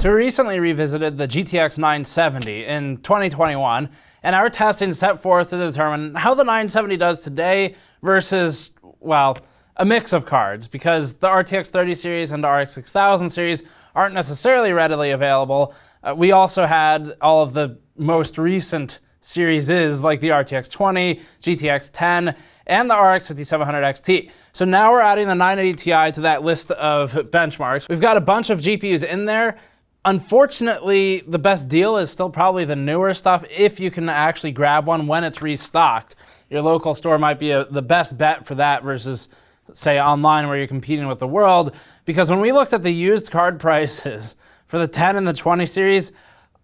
So we recently revisited the GTX 970 in 2021, and our testing set forth to determine how the 970 does today versus, well, a mix of cards, because the RTX 30 series and the RX 6000 series aren't necessarily readily available. We also had all of the most recent series like the RTX 20, GTX 10, and the RX 5700 XT. So now we're adding the 980 Ti to that list of benchmarks. We've got a bunch of GPUs in there. Unfortunately, the best deal is still probably the newer stuff if you can actually grab one when it's restocked. Your local store might be the best bet for that versus, say, online where you're competing with the world. Because when we looked at the used card prices for the 10 and the 20 series,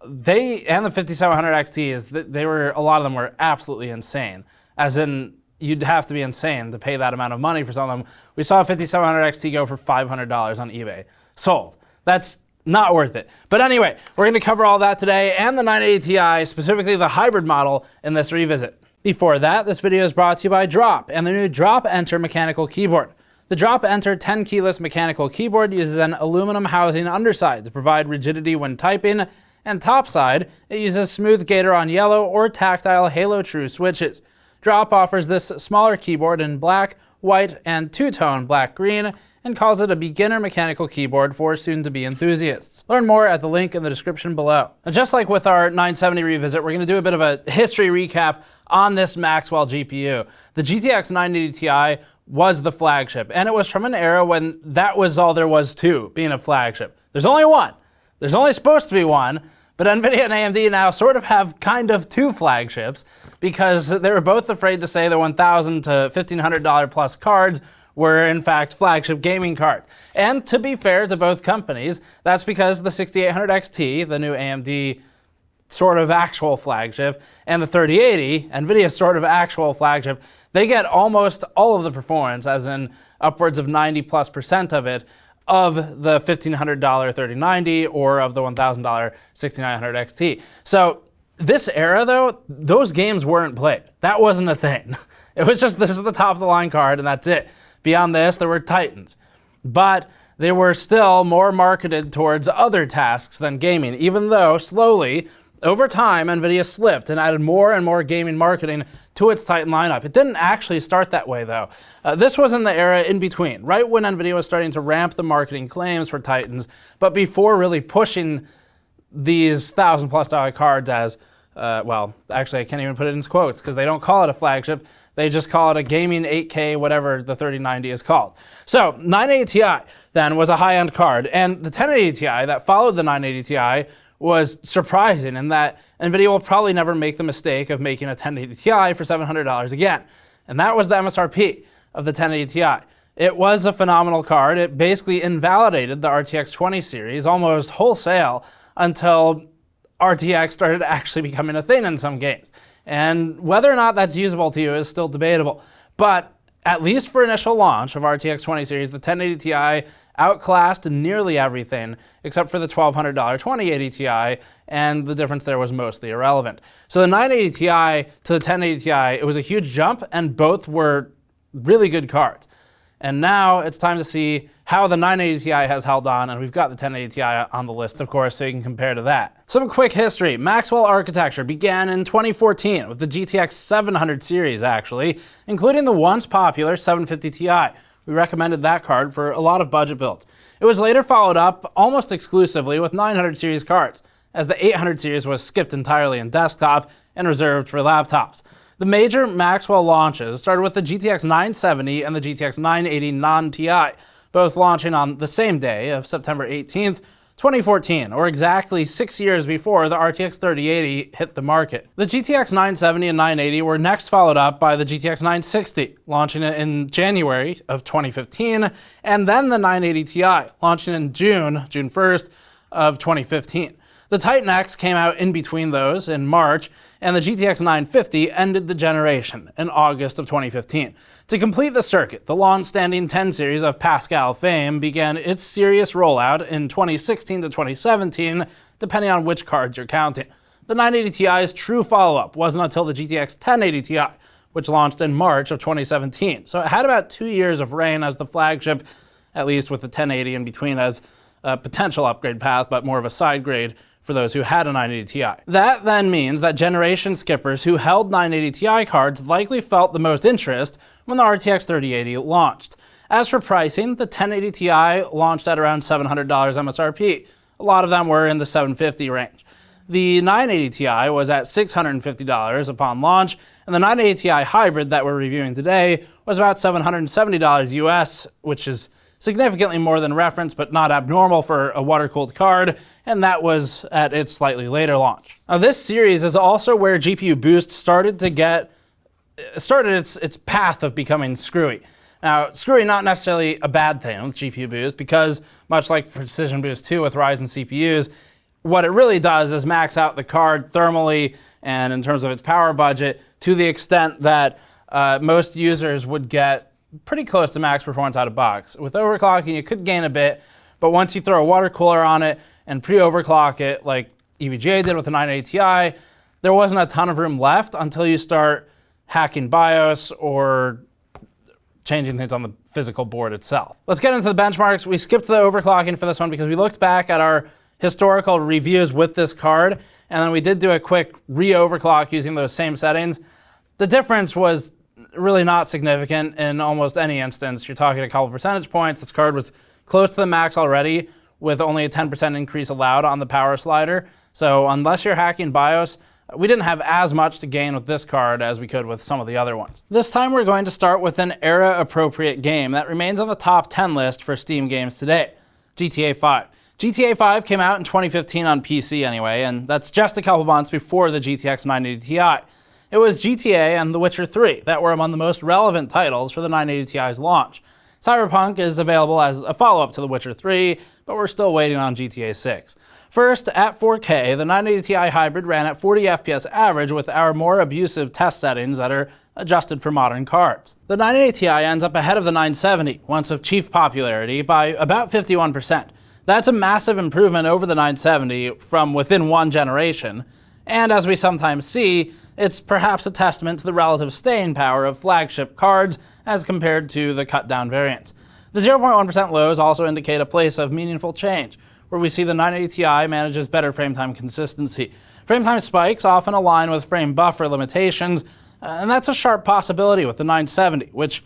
and the 5700 XTs, a lot of them were absolutely insane. As in, you'd have to be insane to pay that amount of money for some of them. We saw a 5700 XT go for $500 on eBay. Sold. That's not worth it. But anyway, we're going to cover all that today and the 980 Ti, specifically the hybrid model, in this revisit. Before that, this video is brought to you by Drop and the new Drop Enter mechanical keyboard. The Drop Enter 10 keyless mechanical keyboard uses an aluminum housing underside to provide rigidity when typing, and topside, it uses smooth Gator-on yellow or tactile Halo True switches. Drop offers this smaller keyboard in black, white, and two-tone black-green, and calls it a beginner mechanical keyboard for soon-to-be enthusiasts. Learn more at the link in the description below. And just like with our 970 revisit, we're going to do a bit of a history recap on this Maxwell GPU. The GTX 980 Ti was the flagship, and it was from an era when that was all there was to being a flagship. There's only one. There's only supposed to be one, but NVIDIA and AMD now sort of have kind of two flagships because they were both afraid to say the $1,000 to $1,500 plus cards were in fact flagship gaming cards. And to be fair to both companies, that's because the 6800 XT, the new AMD sort of actual flagship, and the 3080, NVIDIA's sort of actual flagship, they get almost all of the performance, as in upwards of 90+% of it, of the $1,500 3090 or of the $1,000 6900 XT. So this era though, those games weren't played. That wasn't a thing. It was just, this is the top of the line card and that's it. Beyond this, there were Titans. But they were still more marketed towards other tasks than gaming, even though slowly, over time, NVIDIA slipped and added more and more gaming marketing to its Titan lineup. It didn't actually start that way, though. This was in the era in between, right when NVIDIA was starting to ramp the marketing claims for Titans, but before really pushing these $1,000+ cards as, well, actually I can't even put it in quotes because they don't call it a flagship. They just call it a gaming 8K, whatever the 3090 is called. So 980 Ti then was a high-end card, and the 1080 Ti that followed the 980 Ti was surprising in that NVIDIA will probably never make the mistake of making a 1080 Ti for $700 again. And that was the MSRP of the 1080 Ti. It was a phenomenal card. It basically invalidated the RTX 20 series almost wholesale until RTX started actually becoming a thing in some games. And whether or not that's usable to you is still debatable. But at least for initial launch of RTX 20 series, the 1080 Ti outclassed nearly everything except for the $1,200 2080 Ti, and the difference there was mostly irrelevant. So the 980 Ti to the 1080 Ti, it was a huge jump, and both were really good cards. And now it's time to see how the 980 Ti has held on, and we've got the 1080 Ti on the list, of course, so you can compare to that. Some quick history. Maxwell architecture began in 2014 with the GTX 700 series, actually, including the once popular 750 Ti. We recommended that card for a lot of budget builds. It was later followed up almost exclusively with 900 series cards, as the 800 series was skipped entirely in desktop and reserved for laptops. The major Maxwell launches started with the GTX 970 and the GTX 980 non-Ti, both launching on the same day of September 18th, 2014, or exactly 6 years before the RTX 3080 hit the market. The GTX 970 and 980 were next followed up by the GTX 960, launching it in January of 2015, and then the 980 Ti, launching in June 1st of 2015. The Titan X came out in between those in March, and the GTX 950 ended the generation in August of 2015. To complete the circuit, the long-standing 10 series of Pascal fame began its serious rollout in 2016 to 2017, depending on which cards you're counting. The 980 Ti's true follow-up wasn't until the GTX 1080 Ti, which launched in March of 2017. So it had about 2 years of reign as the flagship, at least with the 1080 in between as a potential upgrade path, but more of a side grade for those who had a 980 Ti. That then means that generation skippers who held 980 Ti cards likely felt the most interest when the RTX 3080 launched. As for pricing, the 1080 Ti launched at around $700 MSRP. A lot of them were in the $750 range. The 980 Ti was at $650 upon launch, and the 980 Ti Hybrid that we're reviewing today was about $770 US, which is significantly more than reference, but not abnormal for a water-cooled card, and that was at its slightly later launch. Now, this series is also where GPU boost started its path of becoming screwy. Now, screwy not necessarily a bad thing with GPU boost, because much like Precision Boost 2 with Ryzen CPUs, what it really does is max out the card thermally and in terms of its power budget to the extent that most users would get pretty close to max performance out of box. With overclocking, you could gain a bit, but once you throw a water cooler on it and pre-overclock it like EVGA did with the 980 Ti, there wasn't a ton of room left until you start hacking BIOS or changing things on the physical board itself. Let's get into the benchmarks. We skipped the overclocking for this one because we looked back at our historical reviews with this card, and then we did do a quick re-overclock using those same settings. The difference was really not significant in almost any instance. You're talking a couple percentage points. This card was close to the max already with only a 10% increase allowed on the power slider. So unless you're hacking BIOS, we didn't have as much to gain with this card as we could with some of the other ones. This time we're going to start with an era-appropriate game that remains on the top 10 list for Steam games today, GTA 5. GTA 5 came out in 2015 on PC anyway, and that's just a couple months before the GTX 980 Ti. It was GTA and The Witcher 3 that were among the most relevant titles for the 980 Ti's launch. Cyberpunk is available as a follow-up to The Witcher 3, but we're still waiting on GTA 6. First, at 4K, the 980 Ti Hybrid ran at 40 FPS average with our more abusive test settings that are adjusted for modern cards. The 980 Ti ends up ahead of the 970, once of chief popularity, by about 51%. That's a massive improvement over the 970 from within one generation, and as we sometimes see, it's perhaps a testament to the relative staying power of flagship cards as compared to the cut-down variants. The 0.1% lows also indicate a place of meaningful change, where we see the 980 Ti manages better frame time consistency. Frame time spikes often align with frame buffer limitations, and that's a sharp possibility with the 970, which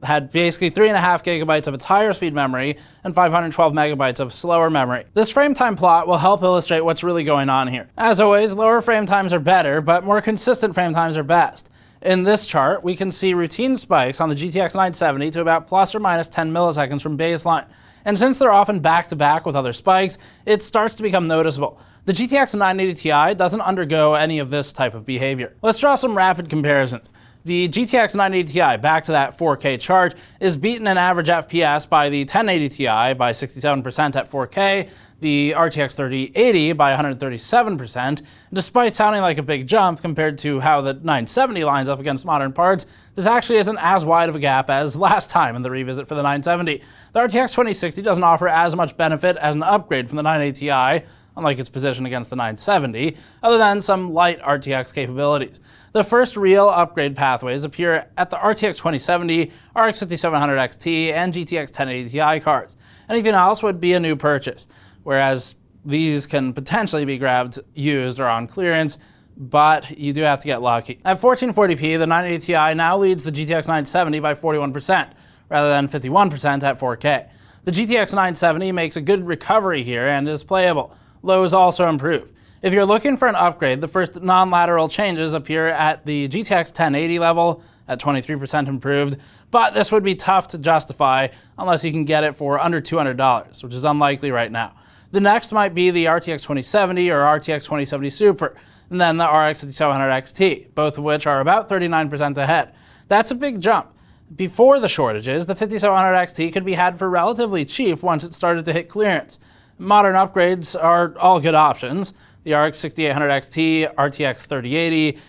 had basically 3.5 gigabytes of its higher speed memory and 512 megabytes of slower memory. This frame time plot will help illustrate what's really going on here. As always, lower frame times are better, but more consistent frame times are best. In this chart, we can see routine spikes on the GTX 970 to about plus or minus 10 milliseconds from baseline. And since they're often back-to-back with other spikes, it starts to become noticeable. The GTX 980 Ti doesn't undergo any of this type of behavior. Let's draw some rapid comparisons. The GTX 980 Ti, back to that 4K chart, is beaten in average FPS by the 1080 Ti by 67% at 4K, the RTX 3080 by 137%. Despite sounding like a big jump compared to how the 970 lines up against modern parts, this actually isn't as wide of a gap as last time in the revisit for the 970. The RTX 2060 doesn't offer as much benefit as an upgrade from the 980 Ti, unlike its position against the 970, other than some light RTX capabilities. The first real upgrade pathways appear at the RTX 2070, RX 5700 XT, and GTX 1080 Ti cards. Anything else would be a new purchase, whereas these can potentially be grabbed used or on clearance, but you do have to get lucky. At 1440p, the 980 Ti now leads the GTX 970 by 41%, rather than 51% at 4K. The GTX 970 makes a good recovery here and is playable. Lows also improve. If you're looking for an upgrade, the first non-lateral changes appear at the GTX 1080 level at 23% improved, but this would be tough to justify unless you can get it for under $200, which is unlikely right now. The next might be the RTX 2070 or RTX 2070 Super, and then the RX 5700 XT, both of which are about 39% ahead. That's a big jump. Before the shortages, the 5700 XT could be had for relatively cheap once it started to hit clearance. Modern upgrades are all good options. The RX 6800 XT, RTX 3080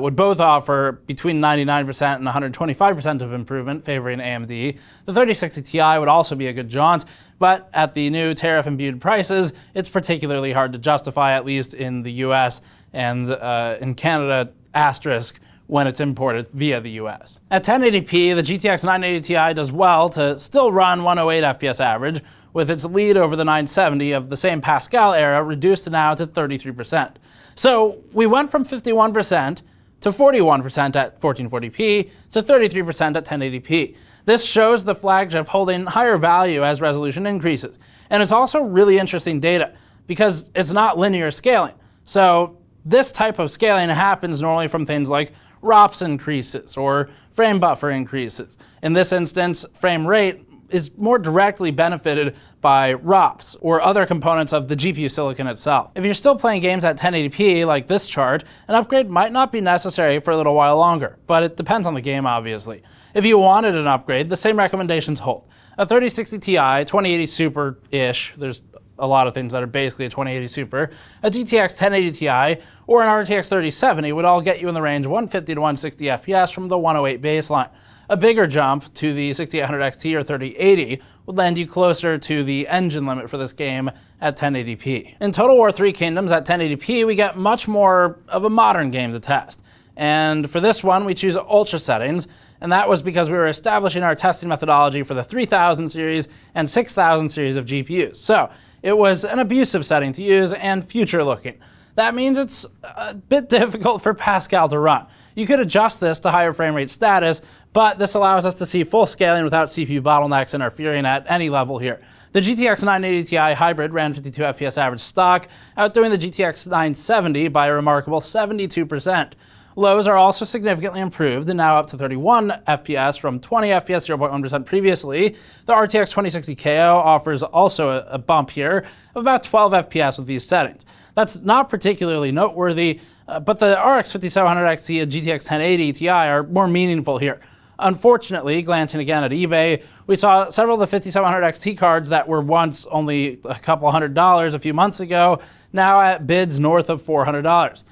would both offer between 99% and 125% of improvement, favoring AMD. The 3060 Ti would also be a good jaunt, but at the new tariff-imbued prices, it's particularly hard to justify, at least in the US and in Canada, asterisk, when it's imported via the US. At 1080p, the GTX 980 Ti does well to still run 108 FPS average, with its lead over the 970 of the same Pascal era reduced now to 33%. So we went from 51% to 41% at 1440p to 33% at 1080p. This shows the flagship holding higher value as resolution increases. And it's also really interesting data because it's not linear scaling. So this type of scaling happens normally from things like ROPS increases or frame buffer increases. In this instance, frame rate is more directly benefited by ROPS or other components of the GPU silicon itself. If you're still playing games at 1080p like this chart, an upgrade might not be necessary for a little while longer, but it depends on the game obviously. If you wanted an upgrade, the same recommendations hold. A 3060 Ti, 2080 Super-ish, there's a lot of things that are basically a 2080 Super, a GTX 1080 Ti, or an RTX 3070 would all get you in the range of 150 to 160 FPS from the 108 baseline. A bigger jump to the 6800 XT or 3080 would land you closer to the engine limit for this game at 1080p. In Total War 3 Kingdoms at 1080p, we get much more of a modern game to test. And for this one, we choose Ultra settings, and that was because we were establishing our testing methodology for the 3000 series and 6000 series of GPUs. So it was an abusive setting to use and future-looking. That means it's a bit difficult for Pascal to run. You could adjust this to higher frame rate status, but this allows us to see full scaling without CPU bottlenecks interfering at any level here. The GTX 980 Ti Hybrid ran 52 FPS average stock, outdoing the GTX 970 by a remarkable 72%. Lows are also significantly improved and now up to 31 FPS from 20 FPS 0.1% previously. The RTX 2060 KO offers also a bump here of about 12 FPS with these settings. That's not particularly noteworthy, but the RX 5700 XT and GTX 1080 Ti are more meaningful here. Unfortunately, glancing again at eBay, we saw several of the 5700 XT cards that were once only a couple $100 a few months ago, now at bids north of $400.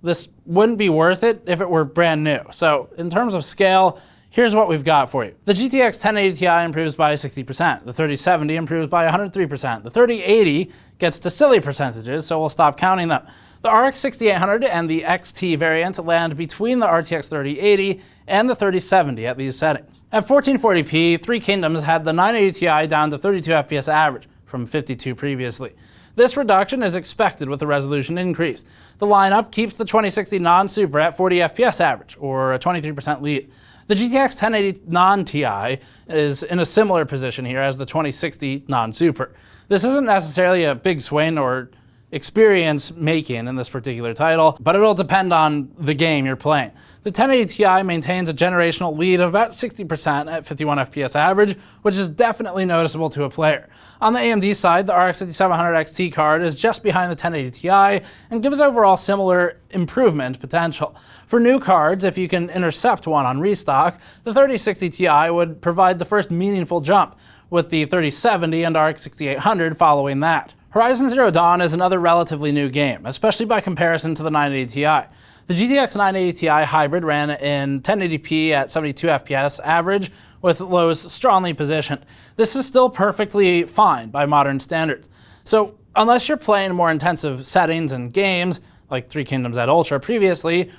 This wouldn't be worth it if it were brand new. So in terms of scale, here's what we've got for you. The GTX 1080 Ti improves by 60%. The 3070 improves by 103%. The 3080 gets to silly percentages, so we'll stop counting them. The RX 6800 and the XT variant land between the RTX 3080 and the 3070 at these settings. At 1440p, 3 Kingdoms had the 980 Ti down to 32 FPS average from 52 previously. This reduction is expected with the resolution increase. The lineup keeps the 2060 non-Super at 40 FPS average, or a 23% lead. The GTX 1080 non-Ti is in a similar position here as the 2060 non-Super. This isn't necessarily a big swing or experience making in this particular title, but it'll depend on the game you're playing. The 1080 Ti maintains a generational lead of about 60% at 51 FPS average, which is definitely noticeable to a player. On the AMD side, the RX 5700 XT card is just behind the 1080 Ti and gives overall similar improvement potential. For new cards, if you can intercept one on restock, the 3060 Ti would provide the first meaningful jump, with the 3070 and RX 6800 following that. Horizon Zero Dawn is another relatively new game, especially by comparison to the 980 Ti. The GTX 980 Ti Hybrid ran in 1080p at 72 FPS average, with lows strongly positioned. This is still perfectly fine by modern standards. So unless you're playing more intensive settings and games, like 3 Kingdoms at Ultra previously,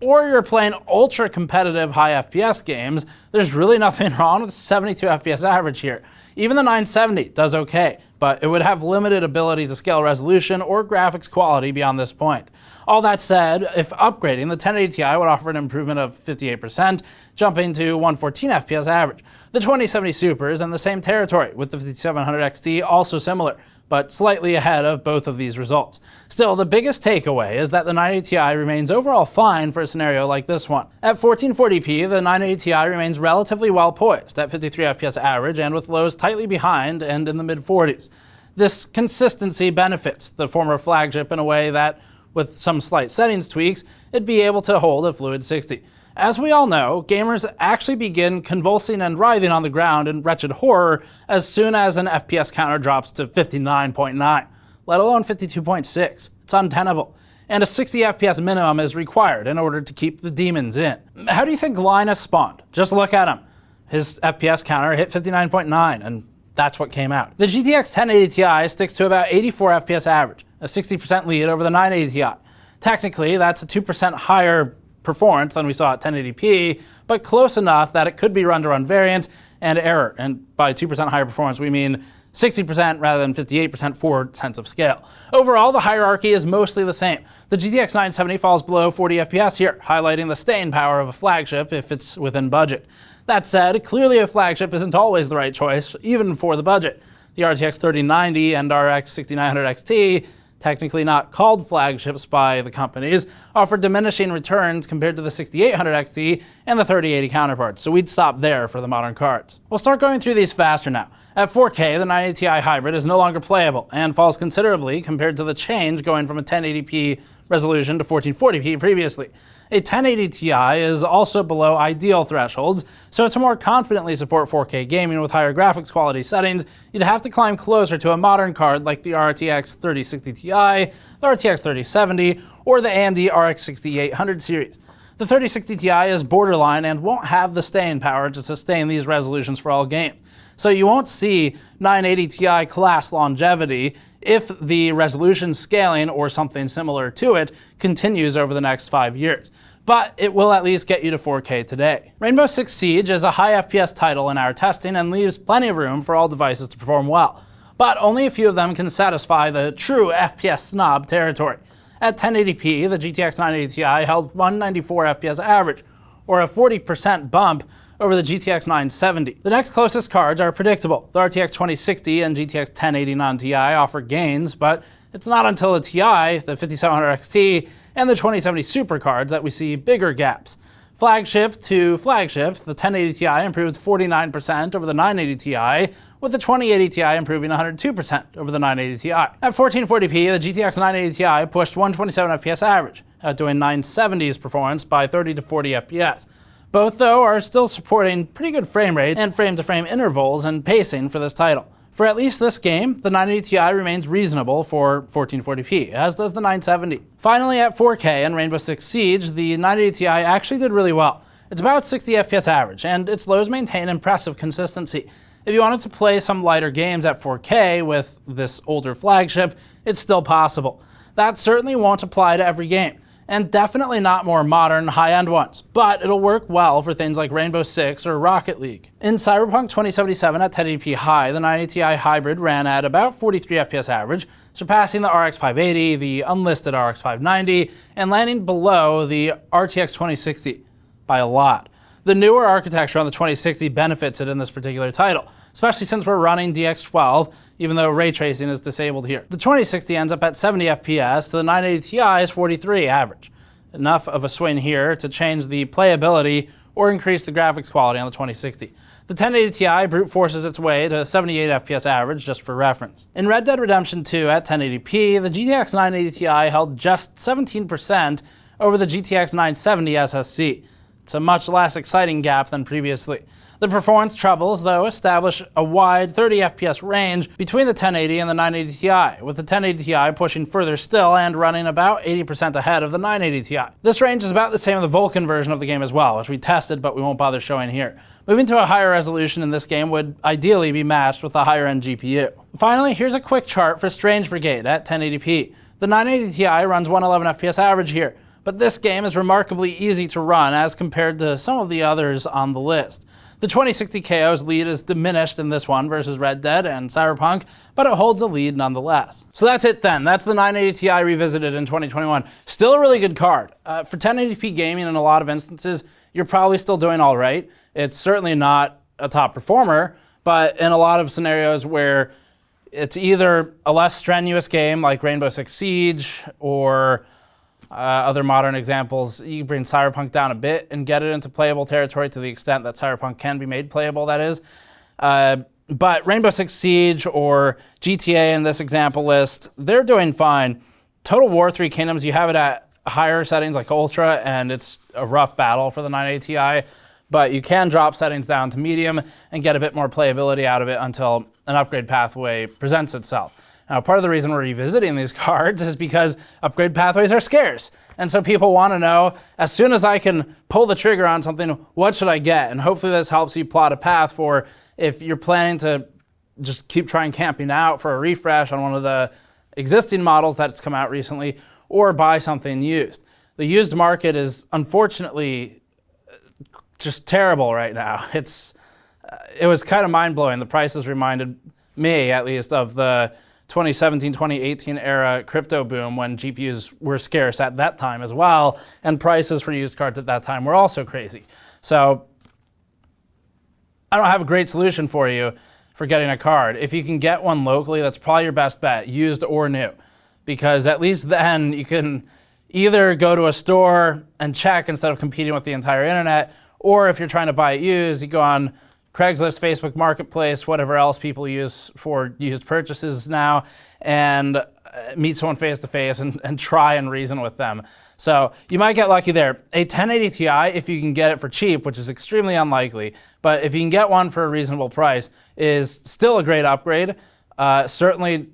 or you're playing ultra competitive high FPS games, there's really nothing wrong with 72 FPS average here. Even the 970 does okay, but it would have limited ability to scale resolution or graphics quality beyond this point. All that said, if upgrading, the 1080 Ti would offer an improvement of 58%, jumping to 114 FPS average. The 2070 Super is in the same territory, with the 5700 XT also similar, but slightly ahead of both of these results. Still, the biggest takeaway is that the 980 Ti remains overall fine for a scenario like this one. At 1440p, the 980 Ti remains relatively well poised at 53 FPS average and with lows tightly behind and in the mid-40s. This consistency benefits the former flagship in a way that, with some slight settings tweaks, it'd be able to hold a fluid 60. As we all know, gamers actually begin convulsing and writhing on the ground in wretched horror as soon as an FPS counter drops to 59.9, let alone 52.6. It's untenable. And a 60 FPS minimum is required in order to keep the demons in. How do you think Linus spawned? Just look at him. His FPS counter hit 59.9, and that's what came out. The GTX 1080 Ti sticks to about 84 FPS average, a 60% lead over the 980 Ti. Technically, that's a 2% higher performance than we saw at 1080p, but close enough that it could be run to run variance and error. And by 2% higher performance, we mean 60% rather than 58% for sense of scale. Overall, the hierarchy is mostly the same. The GTX 970 falls below 40 FPS here, highlighting the staying power of a flagship if it's within budget. That said, clearly a flagship isn't always the right choice, even for the budget. The RTX 3090 and RX 6900 XT, technically not called flagships by the companies, offer diminishing returns compared to the 6800 XT and the 3080 counterparts, so we'd stop there for the modern cards. We'll start going through these faster now. At 4K, the 980 Ti Hybrid is no longer playable and falls considerably compared to the change going from a 1080p resolution to 1440p previously. A 1080 Ti is also below ideal thresholds, so to more confidently support 4K gaming with higher graphics quality settings, you'd have to climb closer to a modern card like the RTX 3060 Ti, the RTX 3070, or the AMD RX 6800 series. The 3060 Ti is borderline and won't have the staying power to sustain these resolutions for all games. So you won't see 980 Ti class longevity if the resolution scaling or something similar to it continues over the next 5 years. But it will at least get you to 4K today. Rainbow Six Siege is a high FPS title in our testing and leaves plenty of room for all devices to perform well. But only a few of them can satisfy the true FPS snob territory. At 1080p, the GTX 980 Ti held 194 FPS average, or a 40% bump over the GTX 970. The next closest cards are predictable. The RTX 2060 and GTX 1080 non-Ti offer gains, but it's not until the Ti, the 5700 XT, and the 2070 Super cards that we see bigger gaps. Flagship to flagship, the 1080 Ti improved 49% over the 980 Ti, with the 2080 Ti improving 102% over the 980 Ti. At 1440p, the GTX 980 Ti pushed 127 FPS average, outdoing 970's performance by 30 to 40 FPS. Both, though, are still supporting pretty good frame rate and frame-to-frame intervals and pacing for this title. For at least this game, the 980 Ti remains reasonable for 1440p, as does the 970. Finally, at 4K and Rainbow Six Siege, the 980 Ti actually did really well. It's about 60 FPS average, and its lows maintain impressive consistency. If you wanted to play some lighter games at 4K with this older flagship, it's still possible. That certainly won't apply to every game, and definitely not more modern, high-end ones, but it'll work well for things like Rainbow Six or Rocket League. In Cyberpunk 2077 at 1080p high, the 980 Ti Hybrid ran at about 43 FPS average, surpassing the RX 580, the unlisted RX 590, and landing below the RTX 2060 by a lot. The newer architecture on the 2060 benefits it in this particular title, especially since we're running DX12, even though ray tracing is disabled here. The 2060 ends up at 70 FPS to the 980 Ti's 43 average. Enough of a swing here to change the playability or increase the graphics quality on the 2060. The 1080 Ti brute forces its way to 78 FPS average, just for reference. In Red Dead Redemption 2 at 1080p, the GTX 980 Ti held just 17% over the GTX 970 SSC. It's a much less exciting gap than previously. The performance troubles, though, establish a wide 30 FPS range between the 1080 and the 980 Ti, with the 1080 Ti pushing further still and running about 80% ahead of the 980 Ti. This range is about the same in the Vulkan version of the game as well, which we tested but we won't bother showing here. Moving to a higher resolution in this game would ideally be matched with a higher-end GPU. Finally, here's a quick chart for Strange Brigade at 1080p. The 980 Ti runs 111 FPS average here, but this game is remarkably easy to run as compared to some of the others on the list. The 2060 KO's lead is diminished in this one versus Red Dead and Cyberpunk, but it holds a lead nonetheless. So that's it then. That's the 980 Ti revisited in 2021. Still a really good card. For 1080p gaming in a lot of instances, you're probably still doing all right. It's certainly not a top performer, but in a lot of scenarios where it's either a less strenuous game like Rainbow Six Siege or other modern examples, you bring Cyberpunk down a bit and get it into playable territory to the extent that Cyberpunk can be made playable, that is. But Rainbow Six Siege or GTA in this example list, they're doing fine. Total War 3 Kingdoms, you have it at higher settings like Ultra, and it's a rough battle for the 980 Ti, but you can drop settings down to medium and get a bit more playability out of it until an upgrade pathway presents itself. Now, part of the reason we're revisiting these cards is because upgrade pathways are scarce. And so people want to know, as soon as I can pull the trigger on something, what should I get? And hopefully this helps you plot a path for if you're planning to just keep trying camping out for a refresh on one of the existing models that's come out recently, or buy something used. the used market is unfortunately just terrible right now. It was kind of mind-blowing. The prices reminded me, at least, of the 2017, 2018 era crypto boom when GPUs were scarce at that time as well, and prices for used cards at that time were also crazy. So I don't have a great solution for you for getting a card. If you can get one locally, that's probably your best bet, used or new, because at least then you can either go to a store and check instead of competing with the entire internet, or if you're trying to buy it used, you go on Craigslist, Facebook Marketplace, whatever else people use for used purchases now, and meet someone face to face and try and reason with them. So you might get lucky there. A 1080 Ti, if you can get it for cheap, which is extremely unlikely, but if you can get one for a reasonable price, is still a great upgrade. Certainly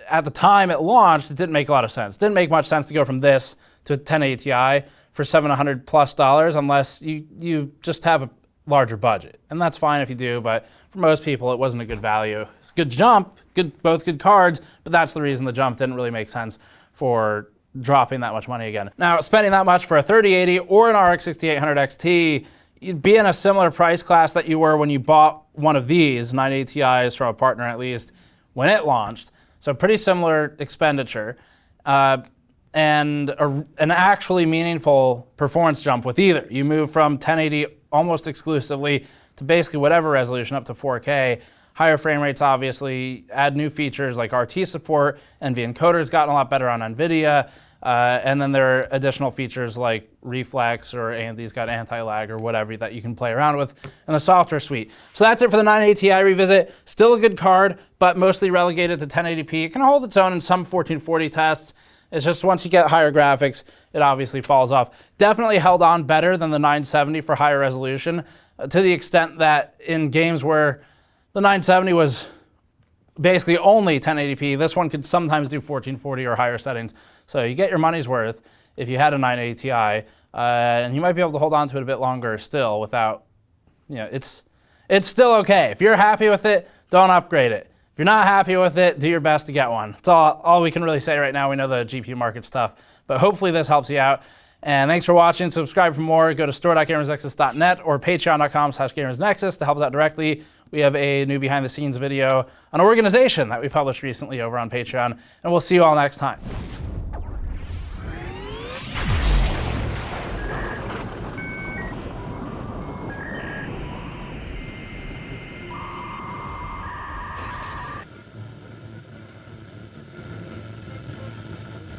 at the time it launched, it didn't make a lot of sense. It didn't make much sense to go from this to a 1080 Ti for $700+ unless you just have a larger budget. And that's fine if you do, but for most people, it wasn't a good value. It's a good jump, both good cards, but that's the reason the jump didn't really make sense for dropping that much money again. Now, spending that much for a 3080 or an RX 6800 XT, you'd be in a similar price class that you were when you bought one of these, 980 Ti's from a partner at least, when it launched. So pretty similar expenditure. And an actually meaningful performance jump with either. You move from 1080 almost exclusively to basically whatever resolution up to 4K. Higher frame rates, obviously, add new features like RT support. NV encoder's gotten a lot better on NVIDIA. And then there are additional features like reflex, or AMD's got anti-lag or whatever that you can play around with in the software suite. So that's it for the 980 Ti revisit. Still a good card, but mostly relegated to 1080p. It can hold its own in some 1440 tests. It's just once you get higher graphics, it obviously falls off. Definitely held on better than the 970 for higher resolution, to the extent that in games where the 970 was basically only 1080p, this one could sometimes do 1440 or higher settings. So you get your money's worth if you had a 980 Ti, and you might be able to hold on to it a bit longer still without, it's still okay. If you're happy with it, don't upgrade it. If you're not happy with it, do your best to get one. That's all we can really say right now. We know the GPU market's tough, but hopefully this helps you out. And thanks for watching. Subscribe for more. Go to store.gamersnexus.net or patreon.com/gamersnexus to help us out directly. We have a new behind the scenes video, an organization that we published recently over on Patreon, and we'll see you all next time.